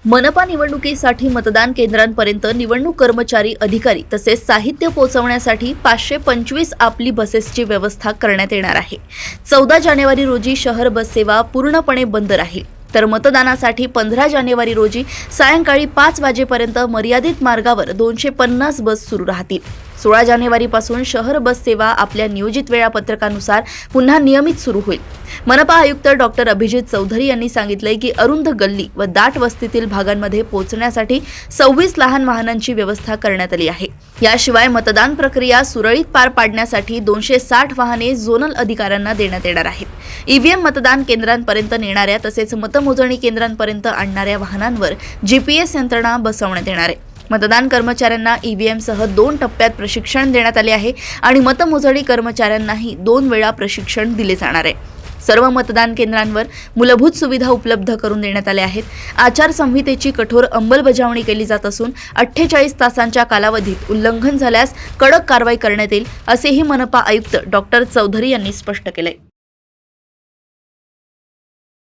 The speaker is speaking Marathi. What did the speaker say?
मनपा निवडणुकीसाठी मतदान केंद्रांपर्यंत निवडणूक कर्मचारी अधिकारी तसेच साहित्य पोहोचवण्यासाठी 525 आपली बसेसची व्यवस्था करण्यात येणार आहे। 14 जानेवारी रोजी शहर बस सेवा पूर्णपणे बंद राहील, तर मतदानासाठी 15 जानेवारी रोजी सायंकाळी 5 वाजेपर्यंत मर्यादित मार्गावर 250 बस सुरू राहतील। 16 जानेवारीपासून शहर बस सेवा आपल्या नियोजित वेळापत्रकानुसार पुन्हा नियमित सुरू होईल। मनपा आयुक्त डॉक्टर अभिजित चौधरी यांनी सांगितले की अरुंद गल्ली व दाट वस्तीतील भागांमध्ये पोहोचण्यासाठी 26 लहान वाहनांची व्यवस्था करण्यात आली आहे। याशिवाय मतदान प्रक्रिया सुरळीत पार पाडण्यासाठी 260 वाहने झोनल अधिकाऱ्यांना देण्यात येणार आहेत। ईव्हीएम मतदान केंद्रांपर्यंत नेणाऱ्या तसेच मतमोजणी केंद्रांपर्यंत आणणाऱ्या वाहनांवर जीपीएस यंत्रणा बसवण्यात येणार आहे। मतदान कर्मचाऱ्यांना ईव्हीएमसह 2 टप्प्यात प्रशिक्षण देण्यात आले आहे आणि मतमोजणी कर्मचाऱ्यांनाही 2 वेळा प्रशिक्षण दिले जाणार आहे। सर्व मतदान केंद्रांवर मूलभूत सुविधा उपलब्ध करून देण्यात आल्या आहेत। आचारसंहितेची कठोर अंमलबजावणी केली जात असून 48 तासांच्या कालावधीत उल्लंघन झाल्यास कडक कारवाई करण्यात येईल, असेही मनपा आयुक्त डॉक्टर चौधरी यांनी स्पष्ट केले।